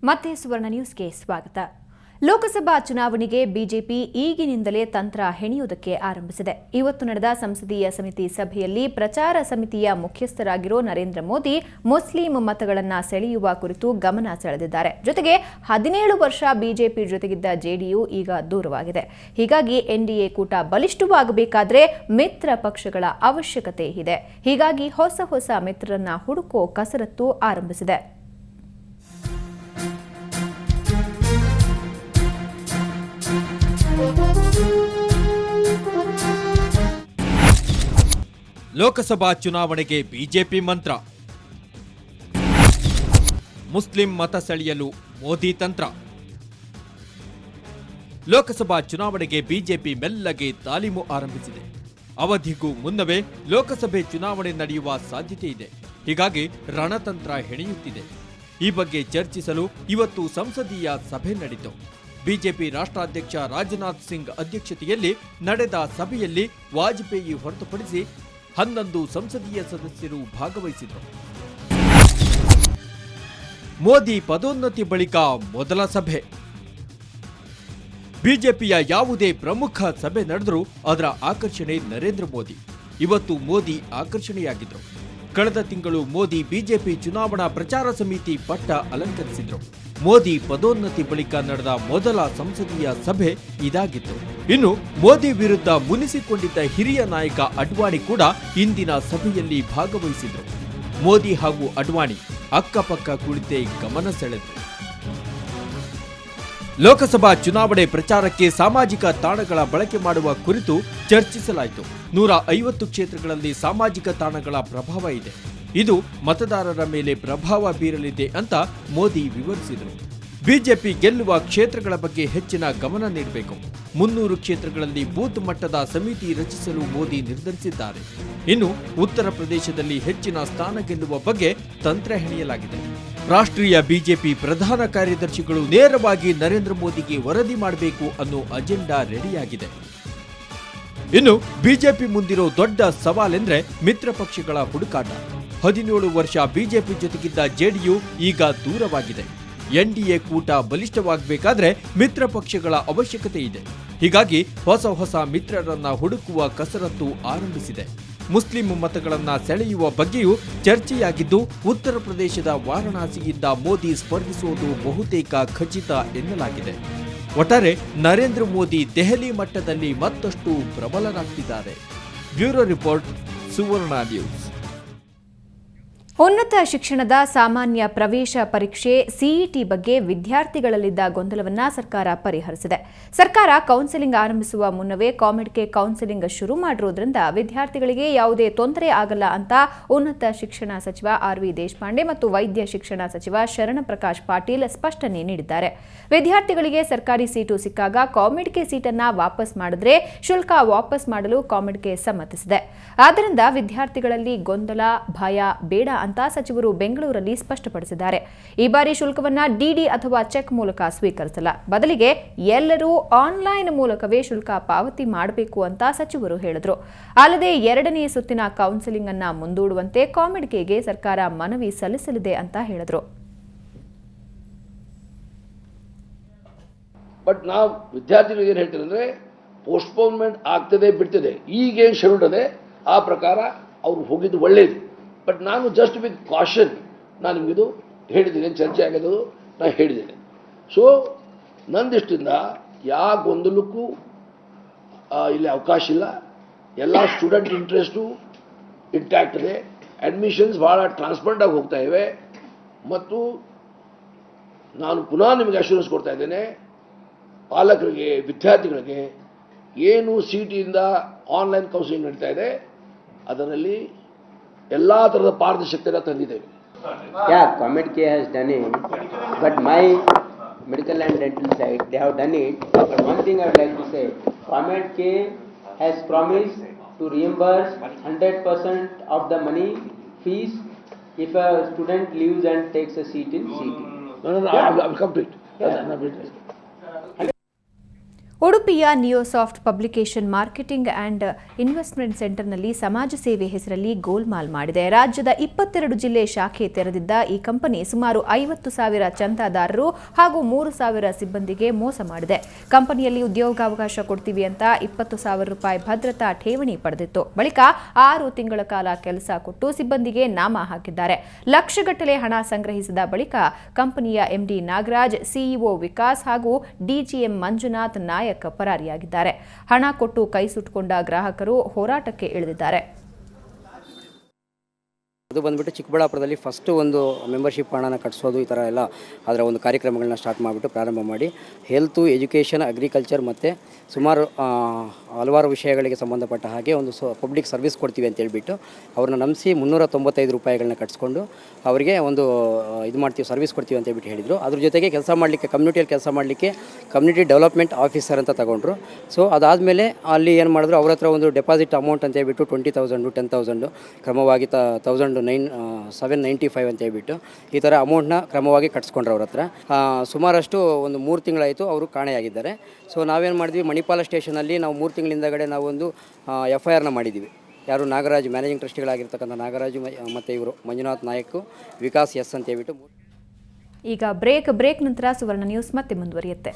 ಮತ್ತೆ ಸುವರ್ಣ ನ್ಯೂಸ್ಗೆ ಸ್ವಾಗತ. ಲೋಕಸಭಾ ಚುನಾವಣೆಗೆ ಬಿಜೆಪಿ ಈಗಿನಿಂದಲೇ ತಂತ್ರ ಹೆಣೆಯುವುದಕ್ಕೆ ಆರಂಭಿಸಿದೆ. ಇವತ್ತು ನಡೆದ ಸಂಸದೀಯ ಸಮಿತಿ ಸಭೆಯಲ್ಲಿ ಪ್ರಚಾರ ಸಮಿತಿಯ ಮುಖ್ಯಸ್ಥರಾಗಿರೋ ನರೇಂದ್ರ ಮೋದಿ ಮುಸ್ಲಿಂ ಮತಗಳನ್ನು ಸೆಳೆಯುವ ಕುರಿತು ಗಮನ ಸೆಳೆದಿದ್ದಾರೆ. ಜೊತೆಗೆ 17 ವರ್ಷ ಬಿಜೆಪಿ ಜೊತೆಗಿದ್ದ ಜೆಡಿಯು ಈಗ ದೂರವಾಗಿದೆ. ಹೀಗಾಗಿ ಎನ್ಡಿಎ ಕೂಟ ಬಲಿಷ್ಠವಾಗಬೇಕಾದ್ರೆ ಮಿತ್ರ ಪಕ್ಷಗಳ ಅವಶ್ಯಕತೆ ಇದೆ. ಹೀಗಾಗಿ ಹೊಸ ಮಿತ್ರರನ್ನ ಹುಡುಕೋ ಕಸರತ್ತು ಆರಂಭಿಸಿದೆ. ಲೋಕಸಭಾ ಚುನಾವಣೆಗೆ ಬಿಜೆಪಿ ಮಂತ್ರ. ಮುಸ್ಲಿಂ ಮತ ಸೆಳೆಯಲು ಮೋದಿ ತಂತ್ರ. ಲೋಕಸಭಾ ಚುನಾವಣೆಗೆ ಬಿಜೆಪಿ ಮೆಲ್ಲಗೆ ತಾಲೀಮು ಆರಂಭಿಸಿದೆ. ಅವಧಿಗೂ ಮುನ್ನವೇ ಲೋಕಸಭೆ ಚುನಾವಣೆ ನಡೆಯುವ ಸಾಧ್ಯತೆ ಇದೆ. ಹೀಗಾಗಿ ರಣತಂತ್ರ ಹೆಣೆಯುತ್ತಿದೆ. ಈ ಬಗ್ಗೆ ಚರ್ಚಿಸಲು ಇವತ್ತು ಸಂಸದೀಯ ಸಭೆ ನಡೆಯಿತು. ಬಿಜೆಪಿ ರಾಷ್ಟ್ರಾಧ್ಯಕ್ಷ ರಾಜನಾಥ್ ಸಿಂಗ್ ಅಧ್ಯಕ್ಷತೆಯಲ್ಲಿ ನಡೆದ ಸಭೆಯಲ್ಲಿ ವಾಜಪೇಯಿ ಹೊರತುಪಡಿಸಿ 11 ಸಂಸದೀಯ ಸದಸ್ಯರು ಭಾಗವಹಿಸಿದರು. ಮೋದಿ ಪದೋನ್ನತಿ ಬಳಿಕ ಮೊದಲ ಸಭೆ. ಬಿಜೆಪಿಯ ಯಾವುದೇ ಪ್ರಮುಖ ಸಭೆ ನಡೆದರೂ ಅದರ ಆಕರ್ಷಣೆ ನರೇಂದ್ರ ಮೋದಿ. ಇವತ್ತು ಮೋದಿ ಆಕರ್ಷಣೆಯಾಗಿದ್ರು. ಕಳೆದ ತಿಂಗಳು ಮೋದಿ ಬಿಜೆಪಿ ಚುನಾವಣಾ ಪ್ರಚಾರ ಸಮಿತಿ ಪಟ್ಟ ಅಲಂಕರಿಸಿದ್ರು. ಮೋದಿ ಪದೋನ್ನತಿ ಬಳಿಕ ನಡೆದ ಮೊದಲ ಸಂಸದೀಯ ಸಭೆ ಇದಾಗಿತ್ತು. ಇನ್ನು ಮೋದಿ ವಿರುದ್ಧ ಮುನಿಸಿಕೊಂಡಿದ್ದ ಹಿರಿಯ ನಾಯಕ ಅಡ್ವಾಣಿ ಕೂಡ ಇಂದಿನ ಸಭೆಯಲ್ಲಿ ಭಾಗವಹಿಸಿದ್ರು. ಮೋದಿ ಹಾಗೂ ಅಡ್ವಾಣಿ ಅಕ್ಕಪಕ್ಕ ಕುಳಿತೇ ಗಮನ ಸೆಳೆದರು. ಲೋಕಸಭಾ ಚುನಾವಣೆ ಪ್ರಚಾರಕ್ಕೆ ಸಾಮಾಜಿಕ ತಾಣಗಳ ಬಳಕೆ ಮಾಡುವ ಕುರಿತು ಚರ್ಚಿಸಲಾಯಿತು. 150 ಕ್ಷೇತ್ರಗಳಲ್ಲಿ ಸಾಮಾಜಿಕ ತಾಣಗಳ ಪ್ರಭಾವ ಇದೆ. ಇದು ಮತದಾರರ ಮೇಲೆ ಪ್ರಭಾವ ಬೀರಲಿದೆ ಅಂತ ಮೋದಿ ವಿವರಿಸಿದರು. ಬಿಜೆಪಿ ಗೆಲ್ಲುವ ಕ್ಷೇತ್ರಗಳ ಬಗ್ಗೆ ಹೆಚ್ಚಿನ ಗಮನ ನೀಡಬೇಕು. 300 ಕ್ಷೇತ್ರಗಳಲ್ಲಿ ಬೂತ್ ಮಟ್ಟದ ಸಮಿತಿ ರಚಿಸಲು ಮೋದಿ ನಿರ್ಧರಿಸಿದ್ದಾರೆ. ಇನ್ನು ಉತ್ತರ ಪ್ರದೇಶದಲ್ಲಿ ಹೆಚ್ಚಿನ ಸ್ಥಾನ ಗೆಲ್ಲುವ ಬಗ್ಗೆ ತಂತ್ರ ಹೆಣೆಯಲಾಗಿದೆ. ರಾಷ್ಟ್ರೀಯ ಬಿಜೆಪಿ ಪ್ರಧಾನ ಕಾರ್ಯದರ್ಶಿಗಳು ನೇರವಾಗಿ ನರೇಂದ್ರ ಮೋದಿಗೆ ವರದಿ ಮಾಡಬೇಕು ಅನ್ನೋ ಅಜೆಂಡಾ ರೆಡಿಯಾಗಿದೆ. ಇನ್ನು ಬಿಜೆಪಿ ಮುಂದಿರೋ ದೊಡ್ಡ ಸವಾಲೆಂದ್ರೆ ಮಿತ್ರ ಪಕ್ಷಗಳ ಹುಡುಕಾಟ. 17 ವರ್ಷ ಬಿಜೆಪಿ ಜೊತೆಗಿದ್ದ ಜೆಡಿಯು ಈಗ ದೂರವಾಗಿದೆ. ಎನ್ಡಿಎ ಕೂಟ ಬಲಿಷ್ಠವಾಗಬೇಕಾದ್ರೆ ಮಿತ್ರ ಪಕ್ಷಗಳ ಅವಶ್ಯಕತೆ ಇದೆ. ಹೀಗಾಗಿ ಹೊಸ ಮಿತ್ರರನ್ನ ಹುಡುಕುವ ಕಸರತ್ತು ಆರಂಭಿಸಿದೆ. ಮುಸ್ಲಿಂ ಮತಗಳನ್ನ ಸೆಳೆಯುವ ಬಗ್ಗೆಯೂ ಚರ್ಚೆಯಾಗಿದ್ದು, ಉತ್ತರ ಪ್ರದೇಶದ ವಾರಣಾಸಿಯಿಂದ ಮೋದಿ ಸ್ಪರ್ಧಿಸುವುದು ಬಹುತೇಕ ಖಚಿತ ಎನ್ನಲಾಗಿದೆ. ಒಟ್ಟಾರೆ ನರೇಂದ್ರ ಮೋದಿ ದೆಹಲಿ ಮಟ್ಟದಲ್ಲಿ ಮತ್ತಷ್ಟು ಪ್ರಬಲರಾಗ್ತಿದ್ದಾರೆ. ಬ್ಯೂರೋ ರಿಪೋರ್ಟ್, ಸುವರ್ಣ ನ್ಯೂಸ್. ಉನ್ನತ ಶಿಕ್ಷಣದ ಸಾಮಾನ್ಯ ಪ್ರವೇಶ ಪರೀಕ್ಷೆ ಸಿಇಟಿ ಬಗ್ಗೆ ವಿದ್ಯಾರ್ಥಿಗಳಲ್ಲಿದ್ದ ಗೊಂದಲವನ್ನು ಸರ್ಕಾರ ಪರಿಹರಿಸಿದೆ. ಸರ್ಕಾರ ಕೌನ್ಸೆಲಿಂಗ್ ಆರಂಭಿಸುವ ಮುನ್ನವೇ ಕಾಮೆಡ್ಗೆ ಕೌನ್ಸೆಲಿಂಗ್ ಶುರು ಮಾಡಿರುವುದರಿಂದ ವಿದ್ಯಾರ್ಥಿಗಳಿಗೆ ಯಾವುದೇ ತೊಂದರೆ ಆಗಲ್ಲ ಅಂತ ಉನ್ನತ ಶಿಕ್ಷಣ ಸಚಿವ ಆರ್.ವಿ. ದೇಶಪಾಂಡೆ ಮತ್ತು ವೈದ್ಯ ಶಿಕ್ಷಣ ಸಚಿವ ಶರಣಪ್ರಕಾಶ್ ಪಾಟೀಲ್ ಸ್ಪಷ್ಟನೆ ನೀಡಿದ್ದಾರೆ. ವಿದ್ಯಾರ್ಥಿಗಳಿಗೆ ಸರ್ಕಾರಿ ಸೀಟು ಸಿಕ್ಕಾಗ ಕಾಮೆಡ್ಗೆ ಸೀಟನ್ನು ವಾಪಸ್ ಮಾಡಿದ್ರೆ ಶುಲ್ಕ ವಾಪಸ್ ಮಾಡಲು ಕಾಮೆಡ್ಗೆ ಸಮ್ಮತಿಸಿದೆ. ಆದ್ದರಿಂದ ವಿದ್ಯಾರ್ಥಿಗಳಲ್ಲಿ ಗೊಂದಲ, ಭಯ ಬೇಡ ಅಂತ ಸಚಿವರು ಬೆಂಗಳೂರಲ್ಲಿ ಸ್ಪಷ್ಟಪಡಿಸಿದ್ದಾರೆ. ಈ ಬಾರಿ ಶುಲ್ಕವನ್ನ ಡಿಡಿ ಅಥವಾ ಚೆಕ್ ಮೂಲಕ ಸ್ವೀಕರಿಸಲ್ಲ. ಬದಲಿಗೆ ಎಲ್ಲರೂ ಆನ್ಲೈನ್ ಮೂಲಕವೇ ಶುಲ್ಕ ಪಾವತಿ ಮಾಡಬೇಕು ಅಂತ ಸಚಿವರು ಹೇಳಿದರು. ಅಲ್ಲದೆ 2ನೇ ಸುತ್ತಿನ ಕೌನ್ಸೆಲಿಂಗ್ ಅನ್ನ ಮುಂದೂಡುವಂತೆ ಕಾಮೆಡ್ಗೆಗೆ ಸರ್ಕಾರ ಮನವಿ ಸಲ್ಲಿಸಲಿದೆ ಅಂತ ಹೇಳಿದರು. ಬಟ್ ನಾವು ವಿದ್ಯಾರ್ಥಿಗಳಿಗೆ ಏನು ಹೇಳ್ತೀವಿ ಅಂದರೆ ಪೋಸ್ಟ್ಪೋನ್ಮೆಂಟ್ ಆಗ್ತದೆ ಬಿಡ್ತದೆ. ಈಗೇನು ಶೆಡ್ಯೂಲ್ ಇದೆ ಆ ಪ್ರಕಾರ ಅವ್ರು ಹೋಗಿದ್ದು ಒಳ್ಳೆಯದು. ಬಟ್ ನಾನು ಜಸ್ಟ್ ವಿತ್ ಕಾಷನ್ ನಾನು ನಿಮಗಿದು ಹೇಳಿದ್ದೀನಿ, ಚರ್ಚೆ ಆಗೋದು ನಾನು ಹೇಳಿದ್ದೇನೆ. ಸೊ ನಂದಿಷ್ಟಿಂದ ಯಾವ ಗೊಂದಲಕ್ಕೂ ಇಲ್ಲಿ ಅವಕಾಶ ಇಲ್ಲ. ಎಲ್ಲ ಸ್ಟೂಡೆಂಟ್ ಇಂಟ್ರೆಸ್ಟು ಇಂಟ್ಯಾಕ್ಟ್ ಇದೆ. ಅಡ್ಮಿಷನ್ಸ್ ಭಾಳ ಟ್ರಾನ್ಸ್ಪರೆಂಟಾಗಿ ಹೋಗ್ತಾ ಇವೆ. ಮತ್ತು ನಾನು ಪುನಃ ನಿಮಗೆ ಅಶ್ಯೂರೆನ್ಸ್ ಕೊಡ್ತಾ ಇದ್ದೇನೆ, ಪಾಲಕರಿಗೆ, ವಿದ್ಯಾರ್ಥಿಗಳಿಗೆ ಏನು ಸಿಟಿಯಿಂದ ಆನ್ಲೈನ್ ಕೌನ್ಸಿಲಿಂಗ್ ನಡೀತಾ ಇದೆ ಅದರಲ್ಲಿ ಎಲ್ಲ ಥರದ ಪಾರದರ್ಶಕತೆಯನ್ನು ತಂದಿದ್ದೇವೆ. Yeah, Comet K has done it, but my medical and dental side, they have done it. But one thing I would like to say, Comet K has promised to reimburse 100% of the money fees if a student leaves and takes a seat in CT. No, I will complete. ಉಡುಪಿಯ ನಿಯೋಸಾಫ್ಟ್ publication marketing and investment ಸೆಂಟರ್ನಲ್ಲಿ ಸಮಾಜ ಸೇವೆ ಹೆಸರಲ್ಲಿ ಗೋಲ್ಮಾಲ್ ಮಾಡಿದೆ. ರಾಜ್ಯದ 22 ಜಿಲ್ಲೆ ಶಾಖೆ ತೆರೆದಿದ್ದ ಈ ಕಂಪನಿ ಸುಮಾರು 50,000 ಚಂದಾದಾರರು ಹಾಗೂ 3,000 ಸಿಬ್ಬಂದಿಗೆ ಮೋಸ ಮಾಡಿದೆ. ಕಂಪನಿಯಲ್ಲಿ ಉದ್ಯೋಗಾವಕಾಶ ಕೊಡ್ತೀವಿ ಅಂತ 20,000 ರೂಪಾಯಿ ಭದ್ರತಾ ಠೇವಣಿ ಪಡೆದಿತ್ತು. ಬಳಿಕ 6 ತಿಂಗಳ ಕಾಲ ಕೆಲಸ ಕೊಟ್ಟು ಸಿಬ್ಬಂದಿಗೆ ನಾಮ ಹಾಕಿದ್ದಾರೆ. ಲಕ್ಷಗಟ್ಟಲೆ ಹಣ ಸಂಗ್ರಹಿಸಿದ ಬಳಿಕ ಕಂಪನಿಯ ಎಂಡಿ ನಾಗರಾಜ್, ಸಿಇಒ ವಿಕಾಸ್ ಹಾಗೂ ಡಿಜಿಎಂ ಮಂಜುನಾಥ್ ನಾಯಕ್ ಪರಾರಿಯಾಗಿದ್ದಾರೆ. ಹಣ ಕೊಟ್ಟು ಕೈ ಸುಟ್ಟುಕೊಂಡ ಗ್ರಾಹಕರು ಹೋರಾಟಕ್ಕೆ ಇಳಿದಿದ್ದಾರೆ. ಅದು ಬಂದುಬಿಟ್ಟು ಚಿಕ್ಕಬಳ್ಳಾಪುರದಲ್ಲಿ ಫಸ್ಟು ಒಂದು ಮೆಂಬರ್ಶಿಪ್ ಹಣನ ಕಟ್ಟಿಸೋದು ಈ ಥರ ಎಲ್ಲ ಅದರ ಒಂದು ಕಾರ್ಯಕ್ರಮಗಳನ್ನ ಸ್ಟಾರ್ಟ್ ಮಾಡಿಬಿಟ್ಟು ಪ್ರಾರಂಭ ಮಾಡಿ ಹೆಲ್ತು, ಎಜುಕೇಷನ್, ಅಗ್ರಿಕಲ್ಚರ್ ಮತ್ತು ಸುಮಾರು ಹಲವಾರು ವಿಷಯಗಳಿಗೆ ಸಂಬಂಧಪಟ್ಟ ಹಾಗೆ ಒಂದು ಪಬ್ಲಿಕ್ ಸರ್ವಿಸ್ ಕೊಡ್ತೀವಿ ಅಂತ ಹೇಳ್ಬಿಟ್ಟು ಅವ್ರನ್ನ ನಂಬಿಸಿ 395 ರೂಪಾಯಿಗಳನ್ನ ಕಟ್ಸ್ಕೊಂಡು ಅವರಿಗೆ ಒಂದು ಇದು ಮಾಡ್ತೀವಿ, ಸರ್ವಿಸ್ ಕೊಡ್ತೀವಿ ಅಂತ ಹೇಳ್ಬಿಟ್ಟು ಹೇಳಿದರು. ಅದ್ರ ಜೊತೆಗೆ ಕೆಲಸ ಮಾಡಲಿಕ್ಕೆ ಕಮ್ಯುನಿಟಿಯಲ್ಲಿ ಕೆಲಸ ಮಾಡಲಿಕ್ಕೆ ಕಮ್ಯುನಿಟಿ ಡೆವಲಪ್ಮೆಂಟ್ ಆಫೀಸರ್ ಅಂತ ತಗೊಂಡ್ರು. ಸೊ ಅದಾದಮೇಲೆ ಅಲ್ಲಿ ಏನು ಮಾಡಿದ್ರು, ಅವ್ರ ಹತ್ರ ಒಂದು ಡೆಪಾಸಿಟ್ ಅಮೌಂಟ್ ಅಂತ ಹೇಳ್ಬಿಟ್ಟು 20,000, 10,000 ಕ್ರಮವಾಗಿ 795 ಅಂತ ಹೇಳ್ಬಿಟ್ಟು ಈ ಥರ ಅಮೌಂಟ್ನ ಕ್ರಮವಾಗಿ ಕಟ್ಸ್ಕೊಂಡ್ರು ಅವ್ರ ಹತ್ರ. ಸುಮಾರಷ್ಟು ಒಂದು 3 ತಿಂಗಳಾಯಿತು ಅವರು ಕಾಣೆಯಾಗಿದ್ದಾರೆ. ಸೊ ನಾವೇನು ಮಾಡಿದ್ವಿ, ಮಣಿಪಾಲ ಸ್ಟೇಷನಲ್ಲಿ ನಾವು 3 ತಿಂಗಳಿಂದಗಡೆ ನಾವೊಂದು FIRನ ಮಾಡಿದ್ದೀವಿ. ಯಾರು ನಾಗರಾಜ್, ಮ್ಯಾನೇಜಿಂಗ್ ಟ್ರಸ್ಟಿಗಳಾಗಿರ್ತಕ್ಕಂಥ ನಾಗರಾಜು ಮತ್ತು ಇವರು ಮಂಜುನಾಥ್ ನಾಯಕ್, ವಿಕಾಸ್ ಎಸ್ ಅಂತ ಹೇಳ್ಬಿಟ್ಟು. ಈಗ ಬ್ರೇಕ್ ನಂತರ ಸುವರ್ಣ ನ್ಯೂಸ್ ಮತ್ತೆ ಮುಂದುವರಿಯುತ್ತೆ.